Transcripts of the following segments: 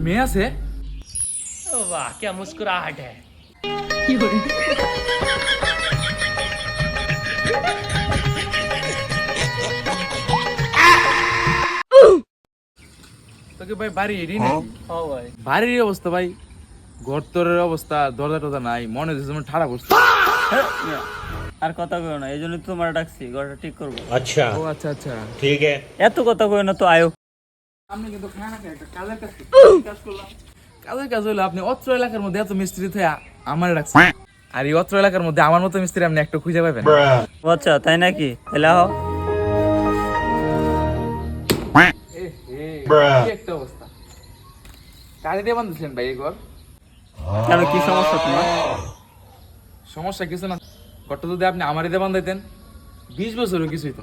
মেয়ে আছে? वाह क्या मुस्कुराहट है। তোকে ভাই বাড়ি এডি নাকি? हाँ भाई বাড়ির এই অবস্থা ভাই, ঘর তোরের অবস্থা, দরজা টরজা নাই, মনে হচ্ছে যেমন ঠাড়া পড়ছে। আর কথা কইও না, এইজন্য তো তোমার ডাকছি, ঘরটা ঠিক করবো। अच्छा ও আচ্ছা আচ্ছা, ठीक है। এত কথা কইও না তো, আয়ো। আপনি কিন্তু খানা খাই একটা কাজের কাজ করলাম। কাজের কাজ হইলো আপনি অত্র এলাকার মধ্যে এত মিস্ত্রি থেকে আমার ডাকছেন, আর এই অত্র এলাকার মধ্যে আমার মতো মিস্ত্রি আপনি একটা খুঁজে পাবেন না। ও আচ্ছা, তাই নাকি? তাহলে আও। কি একটা অবস্থা, কাজে দিয়ে বান্ধছেন ভাই এই ঘর? কেন, কি সমস্যা তোমার? সমস্যা কিছু না, ঘরটা যদি আপনি আমারই দিয়ে বান্ধাইতেন 20 বছরও কিছুই তো।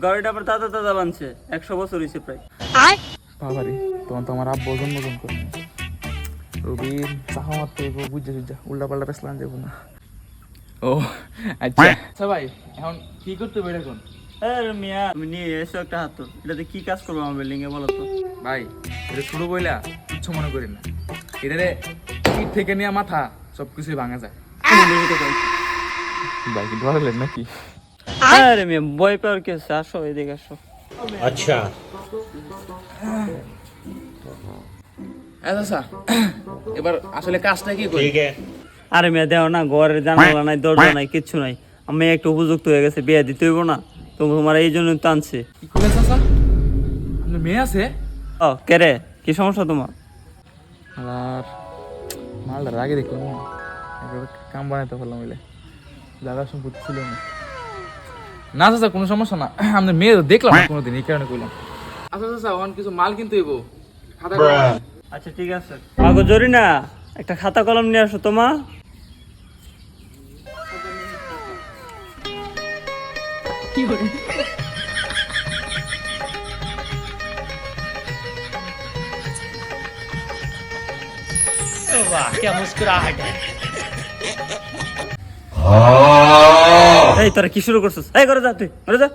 গাড়িটা আবার দাদা দাদা বানছে, 100 বছর হয়েছে প্রায়। বাবারে, তখন তো আমার আব্বু জন্মগ্রহণ করে। রবিন চাহা মারতে বুঝতে বুঝা উল্টা পাল্টা পেছলাম যাবো না। ও আচ্ছা আচ্ছা ভাই, এখন কি করতে হবে এখন? আরে মিয়া, তুমি নিয়ে এসো একটা হাতুড়, এটাতে কি কাজ করবো আমার বিল্ডিং এ বলো তো? ভাই এটা শুরু বইলা কিচ্ছু মনে করি না, এটারে পিঠ থেকে নিয়ে মাথা সবকিছুই ভাঙা যায়। ভাই কি ধরলেন নাকি? আরে মিয়া, ভয় পাওয়ার কি আছে? আসো এদিকে আসো। अच्छा আচ্ছা এবার আসলে কাজটা কি করি? ठीक है। আরে মেয়ে দেও না, ঘরের জানালা নাই, দরজা নাই, কিচ্ছু নাই। আমি একটু উপযুক্ত হয়ে গেছে, বিয়ে দিতে হইব না? তোমার এই জন্য তো আনছি। কি করলেন চাচা? আপনার মেয়ে আছে? ও কে রে, কি সমস্যা তোমার? আর মালটার আগে দেখলাম না, একেবারে কাম বানাইতে পারলাম বলে জায়গা সম্পত্তি ছিল না। না চাচা কোনো সমস্যা না, আপনার মেয়ে তো দেখলাম না কোনোদিন, এই কারণে কইলাম। আচ্ছা চাচা অন কিছু মাল কিনতে হইব, খাতা কলম। আচ্ছা ঠিক আছে। মাগো জরি না, একটা খাতা কলম নিয়ে আসো তোমা। वाह क्या मुस्कुराहट है। এই তোরা কি শুরু করছিস? এই করে যা, তুই করে যা।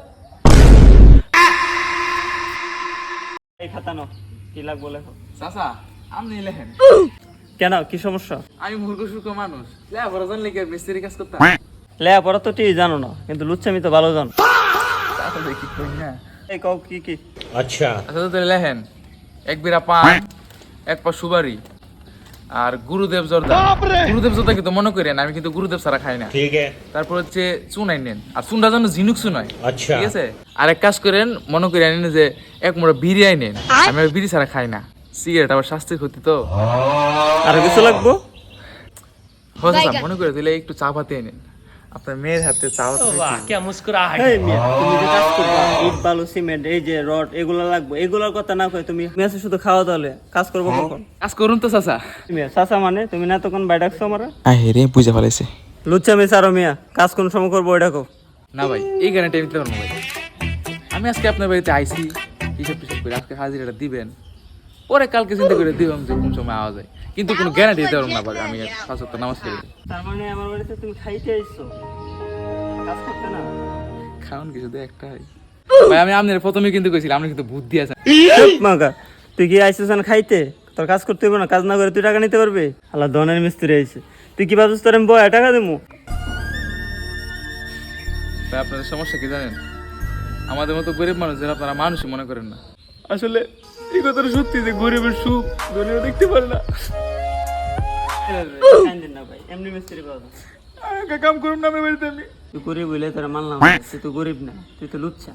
এই খাতা নাও, কি লাগবে লেখো। চাচা আপনি লেখেন। কেন, কি সমস্যা? আমি মূর্খ সূর্খ মানুষ, লেখাপড়া জানলে কি আর মিস্ত্রি কাজ করতাম? লেখাপড়া তো ঠিক জানো না, কিন্তু লুচ্চামি তো ভালো জানো। চাচা ভাই কি কই না। এই কও কি কি? अच्छा আচ্ছা তো লেখেন, এক বিড়া পান, এক পা সুবারি, আর গুরুদেব জর্দা। গুরুদেব জর্দা কিন্তু মনে করেন আমি কিন্তু গুরুদেব ছাড়া খাই না। ठीक है। তারপর হচ্ছে চুনাই নেন, আর চুনটা যেন ঝিনুক চুনাই, अच्छा ঠিক আছে? আর এক কাজ করেন, মনে করি আনেন যে এক মোড়া বিড়ি আইনেন, আমি আর বিড়ি ছাড়া খাই না, সিগারেট আবার স্বাস্থ্যের ক্ষতি তো। আর কিছু লাগবো? হচ্ছে মনে করে দিলে একটু চা পাতি এনেন, আপনার মেয়ের হাতে চা পাতি वाह क्या मुस्कुराहट এই है। মিয়া, তুমি যে কাজ করবা, ইট বালু সিমেন্ট, এই যে রড, এগুলা লাগবে। এগুলার কথা না কই তুমি মেসে শুধু খাওয়া, তাহলে কাজ করবো কখন? কাজ করুন তো চাচা। মিয়া চাচা মানে তুমি না তখন বাই ডাকছো আমারে? রে বুঝে ফেলাইছে। লুচ্চা মেয়ে আরো মিয়া, কাজ কোন সময় করবো ওই ডাকো। না ভাই, এই গ্যারান্টি নিতে পারবো ভাই। আমি আজকে আপনার বাড়িতে আইসি, হিসাব টিসাব করে আজকে হাজিরাটা দিবেন, পরে কালকে চিন্তা করে দিবাম যে কোন সময় আওয়া যায়, কিন্তু কোনো গ্যারান্টি দিতে পারবো না ভাই। আমি 5 ওয়াক্ত নামাজ পড়ি। তার মানে আমার বাড়িতে তুমি খাইতে আইছো, কাজ করতে না? খাওন কিছু দে একটা হয় ভাই। আমি আপনার প্রথমে কিন্তু কইছিলাম, আপনি কিন্তু বুদ্ধি আছে। চুপ মাগা, তুই কি আইছিস না খাইতে? তোর কাজ করতে হইব না? কাজ না করে তুই টাকা নিতে পারবি? আল্লাহ ধনের মিস্ত্রি আইছে, তুই কি ভাবছিস তোর আমি বয় টাকা দেবো? ভাই আপনাদের সমস্যা কি জানেন? আমাদের মতো গরিব মানুষ যারা, আপনারা মানুষই মনে করেন না। আসলে এই কথাটা সত্যি যে গরিবের সুখ ধনীরা দেখতে পারে না। কান্দিন না ভাই, এমনি মিস্ত্রি পাওয়া যায়। কাম করুন না আমার বাড়িতে আমি। তুই গরিব হইলে তোরা মানলাম না, তুই তো গরিব না, তুই তো লুচ্চা।